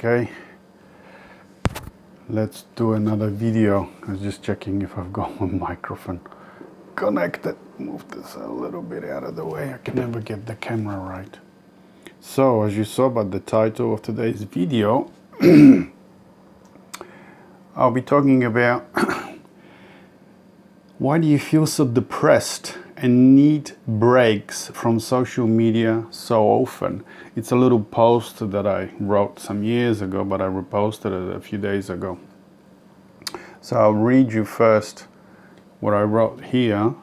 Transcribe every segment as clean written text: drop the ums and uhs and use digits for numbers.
Okay, let's do another video. I was just checking if I've got my microphone connected. Move this a little bit out of the way. I can never get the camera right. So, as you saw by the title of today's video, I'll be talking about why do you feel so depressed and need breaks from social media so often. It's a little post that I wrote some years ago, but I reposted it a few days ago. So I'll read you first what I wrote here.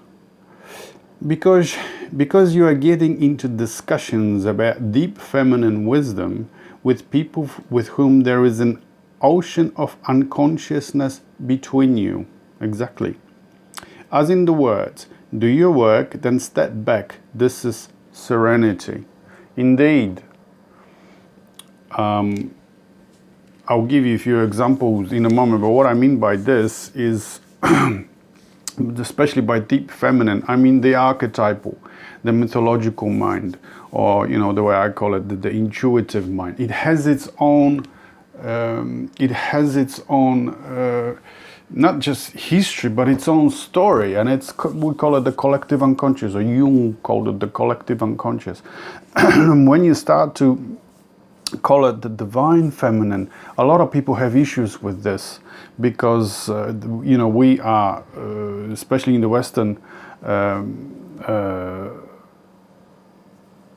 Because you are getting into discussions about deep feminine wisdom with people with whom there is an ocean of unconsciousness between you. Exactly. As in the words, do your work, then step back. This is serenity. Indeed. I'll give you a few examples in a moment, but what I mean by this is, especially by deep feminine, I mean the archetypal, the mythological mind, or, the way I call it, the intuitive mind. It has its own, not just history, but its own story, and we call it the collective unconscious, or Jung called it the collective unconscious. When you start to call it the divine feminine, a lot of people have issues with this because we are, especially in the Western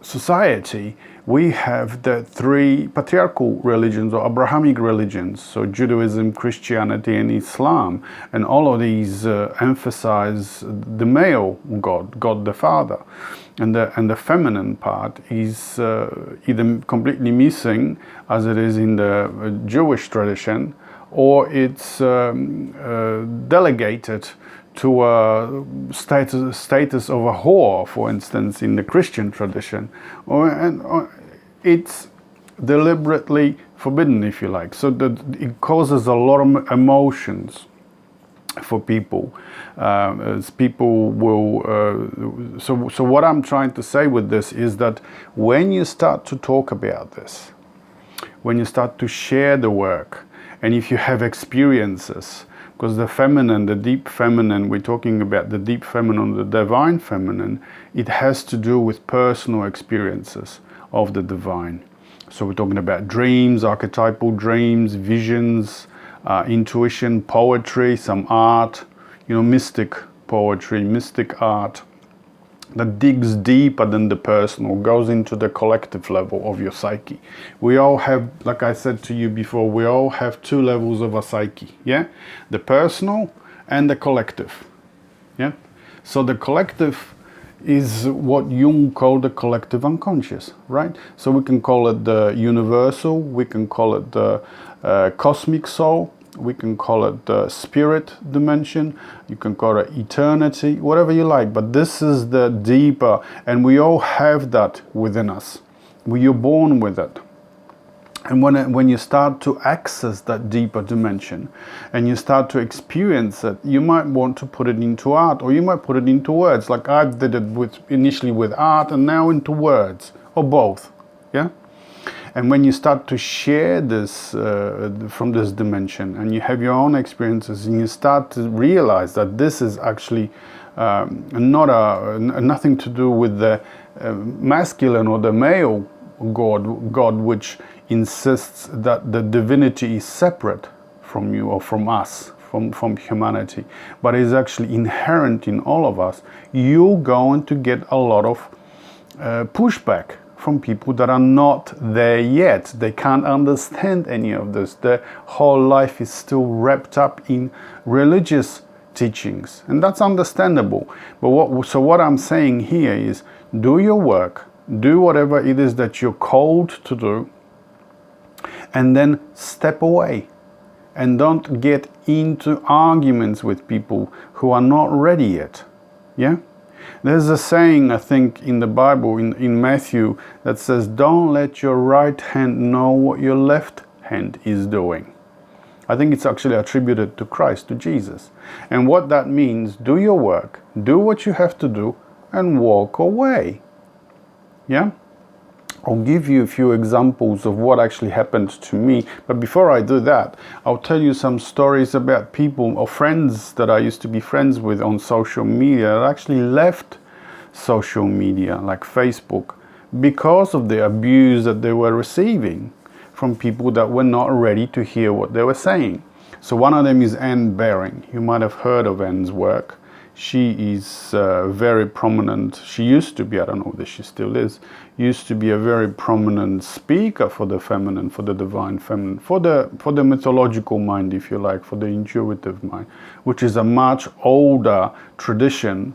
society, we have the three patriarchal religions or Abrahamic religions, so Judaism, Christianity, and Islam, and all of these emphasize the male God the Father, and the feminine part is either completely missing, as it is in the Jewish tradition, or it's delegated to a status of a whore, for instance, in the Christian tradition, or it's deliberately forbidden, if you like. So that it causes a lot of emotions for people, as people will. So what I'm trying to say with this is that when you start to talk about this, when you start to share the work, and if you have experiences. Because the feminine, the deep feminine, we're talking about the deep feminine, the divine feminine, it has to do with personal experiences of the divine. So we're talking about dreams, archetypal dreams, visions, intuition, poetry, some art, mystic poetry, mystic art that digs deeper than the personal, goes into the collective level of your psyche. We all have, like I said to you before, we all have two levels of a psyche, yeah? The personal and the collective, yeah? So the collective is what Jung called the collective unconscious, right? So we can call it the universal, we can call it the cosmic soul, we can call it the spirit dimension, you can call it eternity, whatever you like, but this is the deeper, and we all have that within us. You're born with it. And when you start to access that deeper dimension and you start to experience it, you might want to put it into art, or you might put it into words, like I did it initially with art and now into words, or both, yeah? And when you start to share this from this dimension, and you have your own experiences, and you start to realize that this is actually nothing to do with the masculine or the male God, which insists that the divinity is separate from you or from us, from humanity, but is actually inherent in all of us, you're going to get a lot of pushback from people that are not there yet. They can't understand any of this. Their whole life is still wrapped up in religious teachings, and that's understandable. But what I'm saying here is, do your work, do whatever it is that you're called to do, and then step away, and don't get into arguments with people who are not ready yet. Yeah? There's a saying, I think, in the Bible, in Matthew, that says, don't let your right hand know what your left hand is doing. I think it's actually attributed to Christ, to Jesus. And what that means, do your work, do what you have to do, and walk away. Yeah? I'll give you a few examples of what actually happened to me. But before I do that, I'll tell you some stories about people or friends that I used to be friends with on social media that actually left social media, like Facebook, because of the abuse that they were receiving from people that were not ready to hear what they were saying. So one of them is Anne Baring. You might have heard of Anne's work. She is very prominent. She used to be, I don't know if she still is, used to be a very prominent speaker for the feminine, for the divine feminine, for the mythological mind, if you like, for the intuitive mind, which is a much older tradition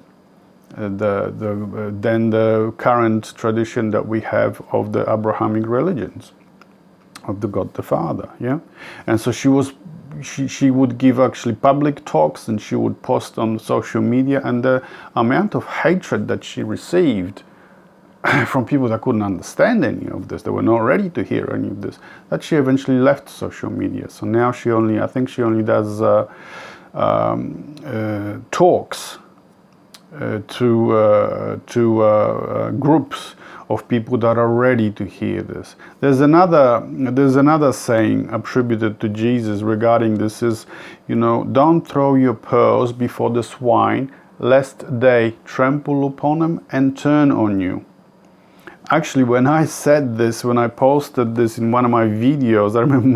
than the current tradition that we have of the Abrahamic religions, of the God the Father, yeah? And so she would give actually public talks, and she would post on social media, and the amount of hatred that she received from people that couldn't understand any of this, they were not ready to hear any of this, that she eventually left social media. So now I think she only does talks to groups of people that are ready to hear this. There's another saying attributed to Jesus regarding this is, don't throw your pearls before the swine, lest they trample upon them and turn on you. Actually, when I said this, when I posted this in one of my videos, I remember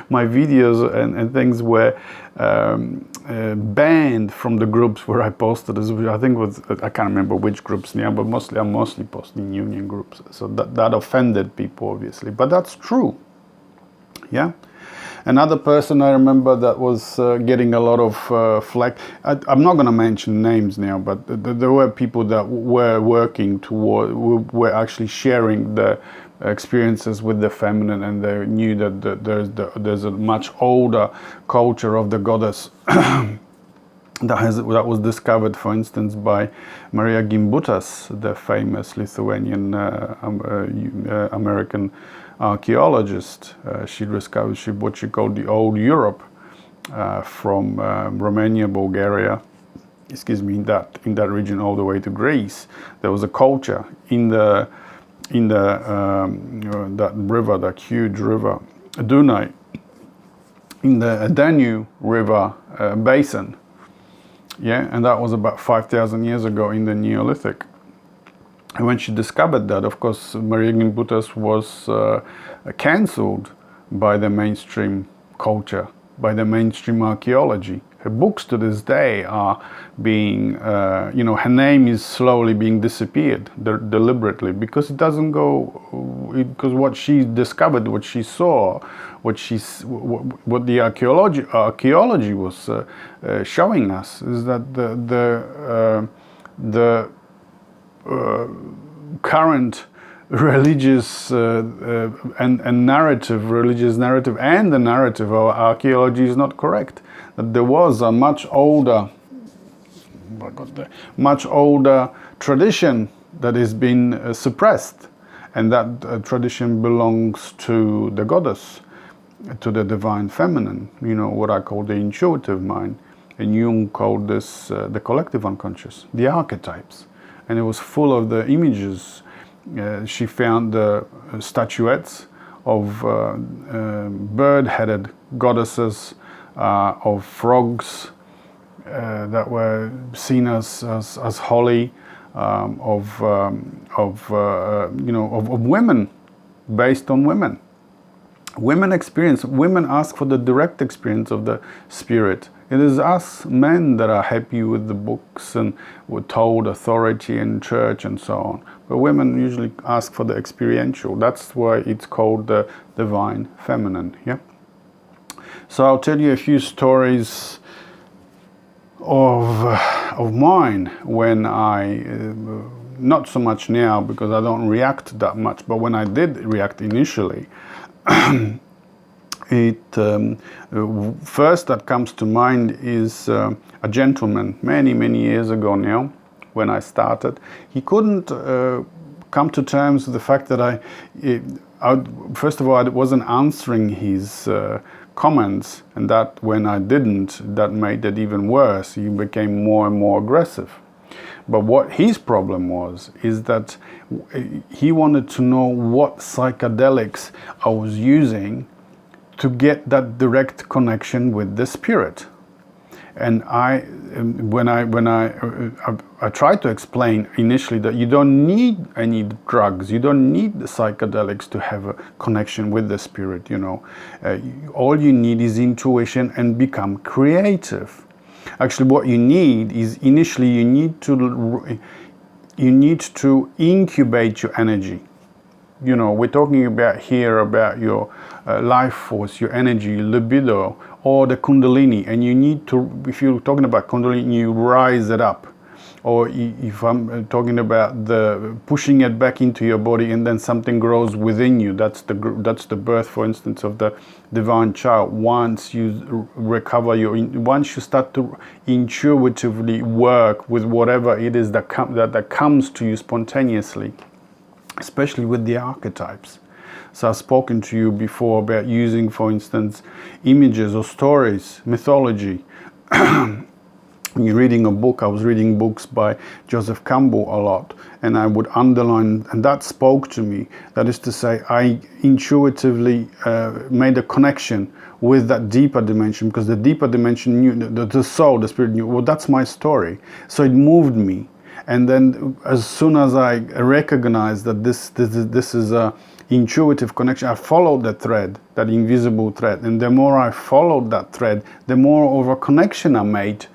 my videos and things were banned from the groups where I posted this. I think I can't remember which groups now, but I'm mostly posting union groups. So that offended people, obviously. But that's true. Yeah. Another person I remember that was getting a lot of flack. I'm not going to mention names now, but there were people that were working were actually sharing the experiences with the feminine, and they knew that there's a much older culture of the goddess that was discovered, for instance, by Maria Gimbutas, the famous Lithuanian American archaeologist. She discovered what she called the old Europe, from Romania, Bulgaria, in that region all the way to Greece. There was a culture in that river, that huge river, Dunaj, in the Danube River basin. Yeah, and that was about 5,000 years ago in the Neolithic. And when she discovered that, of course, Maria Gimbutas was cancelled by the mainstream culture, by the mainstream archaeology. Her books to this day are being, her name is slowly being disappeared deliberately, because it doesn't go, because what she discovered, what she saw, what the archaeology was showing us is that the current religious and religious narrative and the narrative of archaeology is not correct. That there was a much older tradition that has been suppressed, and that tradition belongs to the goddess, to the divine feminine, what I call the intuitive mind, and Jung called this the collective unconscious, the archetypes. And it was full of the images. She found the statuettes of bird-headed goddesses, of frogs that were seen as holy, of women, based on women. Women ask for the direct experience of the spirit. It is us men that are happy with the books and we're told authority in church and so on. But women usually ask for the experiential. That's why it's called the divine feminine. Yeah. So I'll tell you a few stories of mine when I, not so much now because I don't react that much, but when I did react initially, first that comes to mind is a gentleman many years ago now, when I started. He couldn't come to terms with the fact that first of all, I wasn't answering his comments, and that when I didn't, that made it even worse. He became more and more aggressive. But what his problem was is that he wanted to know what psychedelics I was using to get that direct connection with the spirit. And I tried to explain initially that you don't need any drugs, you don't need the psychedelics to have a connection with the spirit. All you need is intuition and become creative. Actually, what you need is initially you need to incubate your energy. We're talking about your life force, your energy, your libido, or the kundalini, and you need to, if you're talking about kundalini, you rise it up. Or if I'm talking about the pushing it back into your body, and then something grows within you. That's the birth, for instance, of the divine child. Once you recover once you start to intuitively work with whatever it is that comes to you spontaneously, especially with the archetypes. So I've spoken to you before about using, for instance, images or stories, mythology. When you're reading a book, I was reading books by Joseph Campbell a lot, and I would underline, and that spoke to me. That is to say, I intuitively made a connection with that deeper dimension, because the deeper dimension knew, the soul, the spirit knew, well, that's my story. So it moved me. And then as soon as I recognized that this is a intuitive connection, I followed the thread, that invisible thread. And the more I followed that thread, the more of a connection I made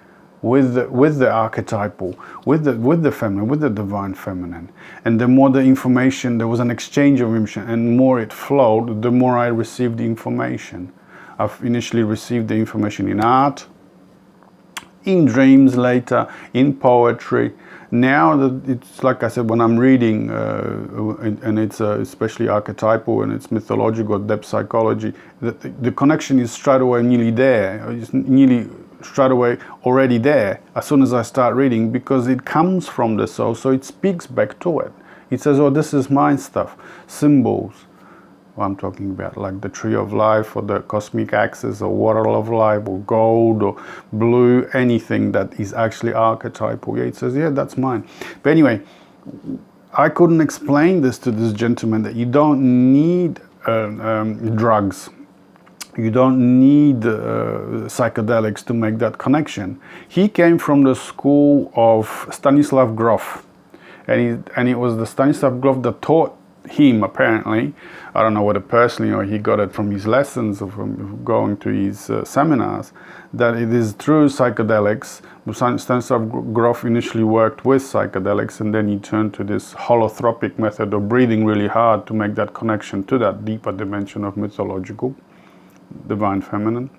with the archetypal, with the feminine, with the divine feminine. And the more the information, there was an exchange of information, and more it flowed, the more I received the information. I've initially received the information in art, in dreams later, in poetry. Now that it's like I said, when I'm reading, and it's especially archetypal and it's mythological, depth psychology, the connection is straight away nearly there. It's nearly straight away already there as soon as I start reading, because it comes from the soul, so it speaks back to it. It says, oh, this is my stuff. Symbols. Well, I'm talking about like the tree of life, or the cosmic axis, or water of life, or gold, or blue, anything that is actually archetypal. Yeah, it says, yeah, that's mine. But anyway, I couldn't explain this to this gentleman, that you don't need drugs. You don't need psychedelics to make that connection. He came from the school of Stanislav Grof. And it was the Stanislav Grof that taught him, apparently, I don't know whether personally or he got it from his lessons or from going to his seminars, that it is through psychedelics. Stanislav Grof initially worked with psychedelics, and then he turned to this holotropic method of breathing really hard to make that connection to that deeper dimension of mythological, divine feminine.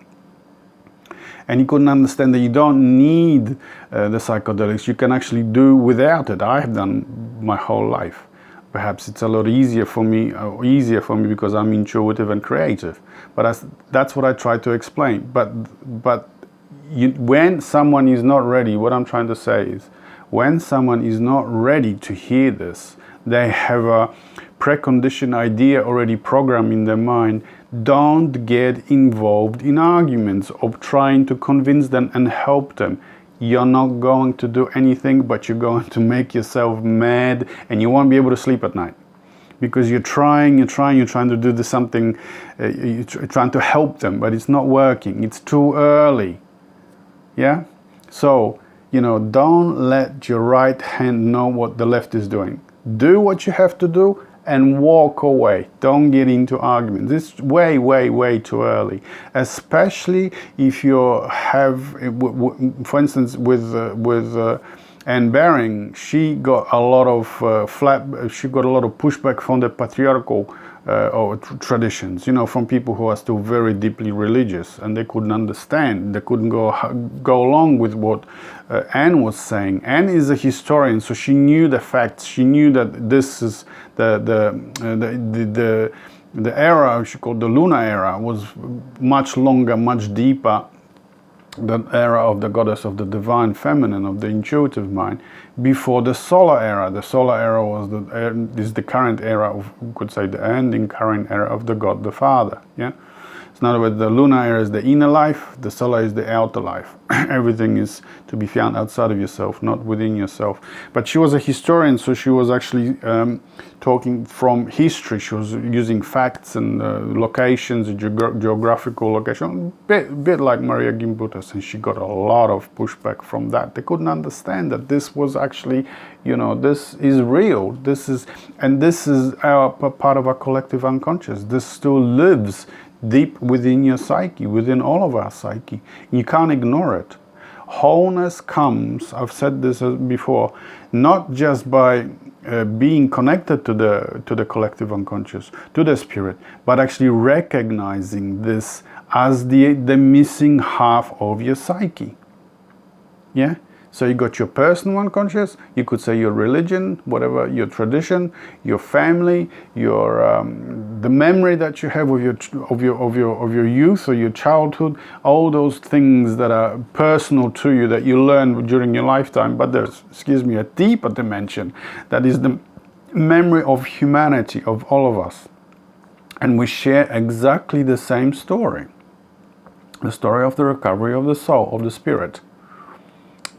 And he couldn't understand that you don't need the psychedelics. You can actually do without it. I have done my whole life. Perhaps it's a lot easier for me because I'm intuitive and creative. But that's what I try to explain. But when someone is not ready, what I'm trying to say is, when someone is not ready to hear this, they have a preconditioned idea already programmed in their mind. Don't get involved in arguments of trying to convince them and help them. You're not going to do anything, but you're going to make yourself mad, and you won't be able to sleep at night, because you're trying to do something, you're trying to help them, but it's not working. It's too early. Yeah? So, don't let your right hand know what the left is doing. Do what you have to do and walk away. Don't get into arguments. It's way, way, way too early. Especially if you have, for instance, with Anne Baring, she got a lot of pushback from the patriarchal traditions, from people who are still very deeply religious, and they couldn't understand. They couldn't go along with what Anne was saying. Anne is a historian, so she knew the facts. She knew that this is the era she called the lunar era was much longer, much deeper. The era of the goddess of the divine feminine, of the intuitive mind, before the solar era. The solar era is the current era of, you could say, the ending current era of the God the Father. Yeah. In other words, the lunar area is the inner life, the solar is the outer life. Everything is to be found outside of yourself, not within yourself. But she was a historian, so she was actually talking from history. She was using facts and locations, geographical location, bit like Maria Gimbutas, and she got a lot of pushback from that. They couldn't understand that this was actually, this is real. This is part of our collective unconscious. This still lives deep within your psyche, within all of our psyche. You can't ignore it. Wholeness comes, I've said this before, not just by being connected to the collective unconscious, to the spirit, but actually recognizing this as the missing half of your psyche. Yeah? So you got your personal unconscious, you could say your religion, whatever, your tradition, your family, your the memory that you have of your youth or your childhood, all those things that are personal to you that you learn during your lifetime. But there's, a deeper dimension that is the memory of humanity, of all of us. And we share exactly the same story. The story of the recovery of the soul, of the spirit.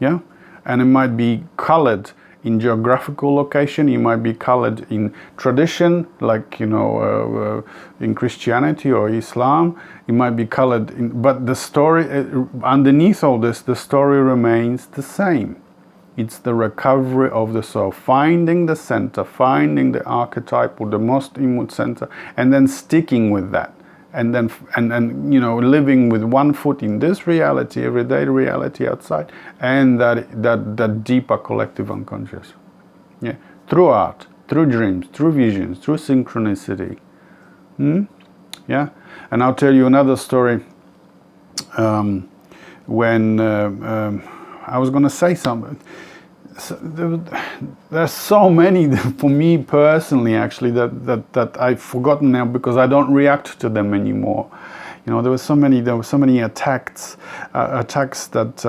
Yeah, and it might be colored in geographical location. It might be colored in tradition, like in Christianity or Islam. It might be colored in, but the story underneath all this, the story remains the same. It's the recovery of the soul, finding the center, finding the archetype or the most inward center, and then sticking with that. And then, living with one foot in this reality, everyday reality outside, and that deeper collective unconscious. Yeah, through art, through dreams, through visions, through synchronicity. Yeah, and I'll tell you another story. When I was going to say something. There's so many for me personally, actually, that I've forgotten now because I don't react to them anymore. There were so many attacks that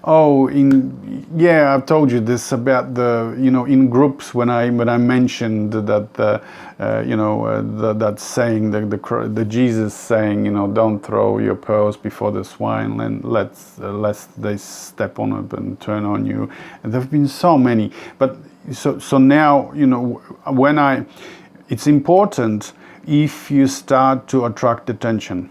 I've told you this about the in groups when I mentioned that that saying, the Jesus saying, don't throw your pearls before the swine, and lest they step on it and turn on you. And there've been so many, but so now it's important if you start to attract attention.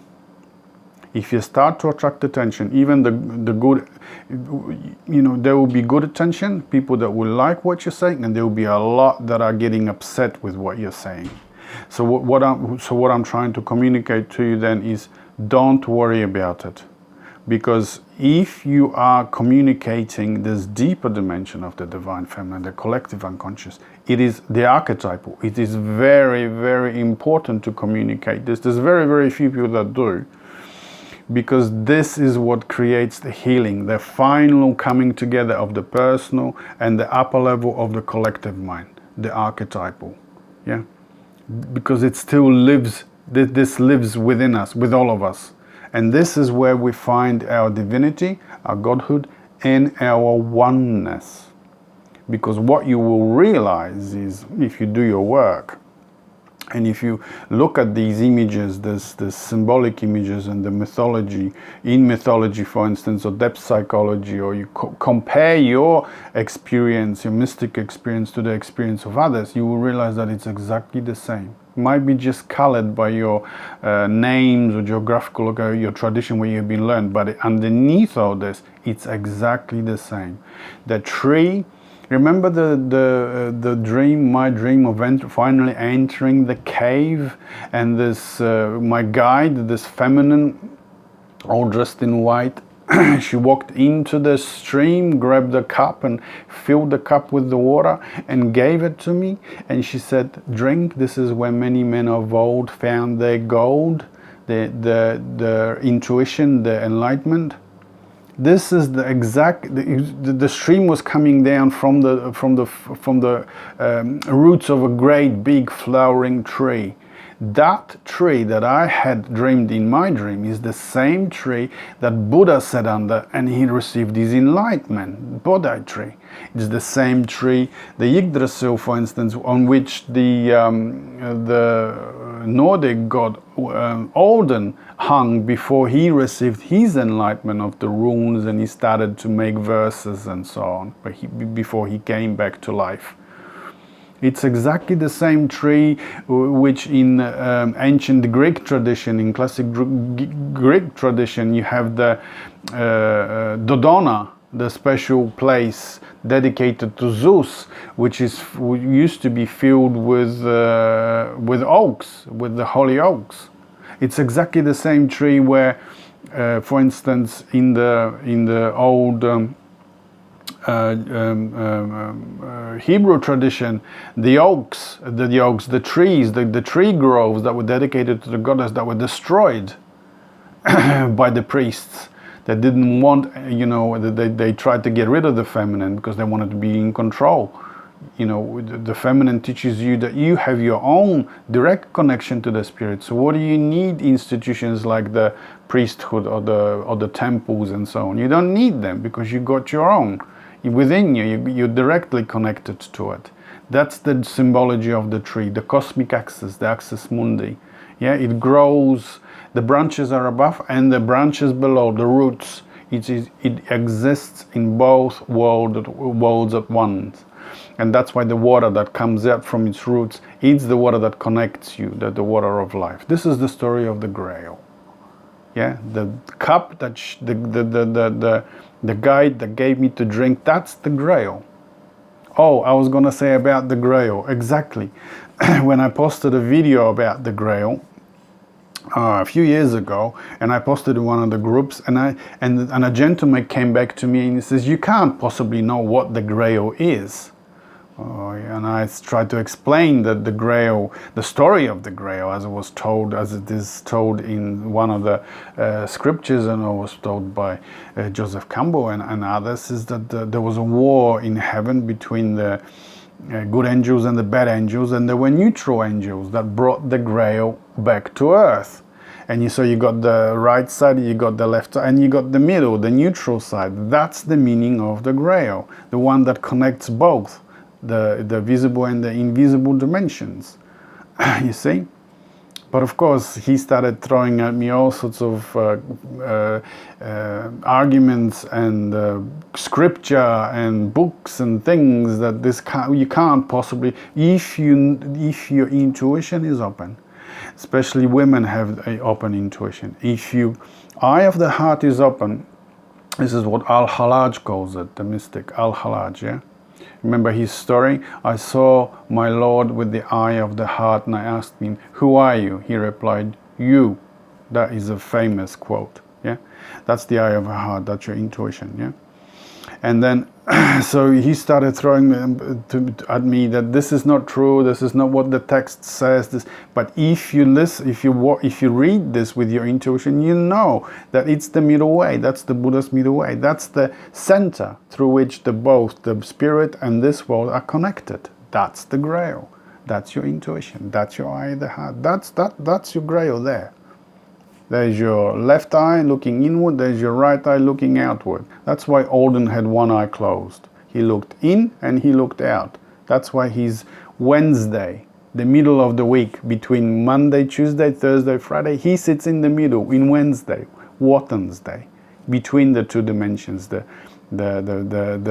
If you start to attract attention, even the good, there will be good attention, people that will like what you're saying, and there will be a lot that are getting upset with what you're saying. So what I'm trying to communicate to you then is, don't worry about it, because if you are communicating this deeper dimension of the divine feminine, the collective unconscious, it is the archetypal. It is very, very important to communicate this. There's very, very few people that do. Because this is what creates the healing, the final coming together of the personal and the upper level of the collective mind, the archetypal. Yeah, because it still lives. This lives within us, with all of us, and this is where we find our divinity, our godhood, and our oneness. Because what you will realize is, if you do your work, and if you look at these images, this symbolic images and the mythology, in mythology, for instance, or depth psychology, or you compare your experience, your mystic experience, to the experience of others, you will realize that it's exactly the same. It might be just colored by your names or geographical, your tradition where you've been learned, but underneath all this, it's exactly the same. The tree. Remember the dream, my dream of finally entering the cave, and this my guide, this feminine, all dressed in white, she walked into the stream, grabbed the cup and filled the cup with the water and gave it to me, and she said, "Drink. This is where many men of old found their gold, the intuition, the enlightenment." This is the exact. The stream was coming down from the roots of a great big flowering tree. That tree that I had dreamed in my dream is the same tree that Buddha sat under and he received his enlightenment, Bodhi tree. It's the same tree, the Yggdrasil, for instance, on which the Nordic god Odin hung before he received his enlightenment of the runes and he started to make verses and so on, before he came back to life. It's exactly the same tree which in ancient Greek tradition, in classic Greek tradition, you have the Dodona, the special place dedicated to Zeus, which used to be filled with oaks, with the holy oaks. It's exactly the same tree where, for instance, in the old Hebrew tradition, the trees, the tree groves that were dedicated to the goddess that were destroyed by the priests that didn't want, they tried to get rid of the feminine because they wanted to be in control. The feminine teaches you that you have your own direct connection to the spirit. So what do you need institutions like the priesthood or the temples and so on? You don't need them because you got your own. Within you, you're directly connected to it. That's the symbology of the tree, the cosmic axis, the axis mundi. Yeah, it grows, the branches are above and the branches below, the roots. It exists in both worlds at once. And that's why the water that comes out from its roots, it's the water that connects you, the water of life. This is the story of the Grail. Yeah, the cup that the guide that gave me to drink, that's the Grail. Oh, I was going to say about the Grail, exactly. When I posted a video about the Grail a few years ago, and I posted in one of the groups, and a gentleman came back to me and he says, you can't possibly know what the Grail is. And I tried to explain that the Grail, the story of the Grail, as it is told in one of the scriptures, and it was told by Joseph Campbell and others, is that there was a war in heaven between the good angels and the bad angels, and there were neutral angels that brought the Grail back to earth. And so you got the right side, you got the left side, and you got the middle, the neutral side. That's the meaning of the Grail, the one that connects both the visible and the invisible dimensions. You see? But of course, he started throwing at me all sorts of arguments and scripture and books and things that you can't possibly, if your intuition is open. Especially women have an open intuition. If your eye of the heart is open, this is what Al-Halaj calls it, the mystic Al-Halaj, yeah? Remember his story? I saw my Lord with the eye of the heart, and I asked him, who are you? He replied, you. That is a famous quote, yeah? That's the eye of the heart, that's your intuition, yeah? And then, so he started throwing at me that this is not true, this is not what the text says, but if you listen, if you read this with your intuition, you know that it's the middle way, that's the Buddha's middle way, that's the center through which both the spirit and this world are connected. That's the Grail, that's your intuition, that's your eye of the heart, that's your Grail there. There's your left eye looking inward, there's your right eye looking outward. That's why Odin had one eye closed. He looked in and he looked out. That's why he's Wednesday, the middle of the week, between Monday, Tuesday, Thursday, Friday. He sits in the middle, in Wednesday, Wotansday, between the two dimensions, the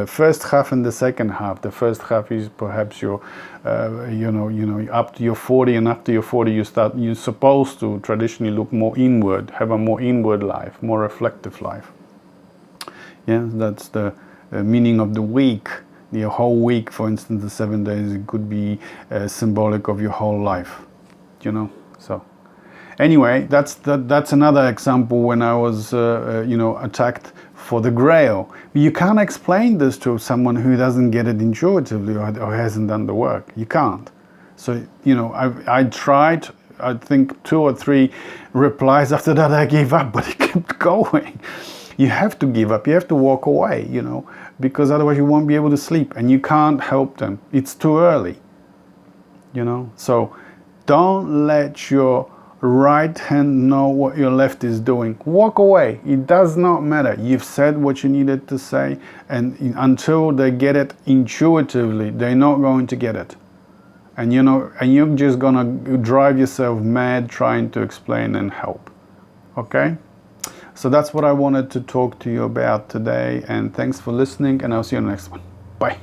first half and the second half. The first half is perhaps your, up to your 40, and after your 40 you're supposed to traditionally look more inward, have a more inward life, more reflective life. Yeah, that's the meaning of the week. The whole week, for instance, the 7 days, it could be symbolic of your whole life, so. Anyway, that's another example when I was, attacked for the Grail. You can't explain this to someone who doesn't get it intuitively or hasn't done the work. You can't. So, I tried, I think 2 or 3 replies. After that I gave up, but it kept going. You have to give up, you have to walk away, because otherwise you won't be able to sleep and you can't help them. It's too early, So Don't let your right hand know what your left is doing. Walk away. It does not matter. You've said what you needed to say, and until they get it intuitively, they're not going to get it. And you're just gonna drive yourself mad trying to explain and help. Okay? So that's what I wanted to talk to you about today, and thanks for listening, and I'll see you in the next one. Bye.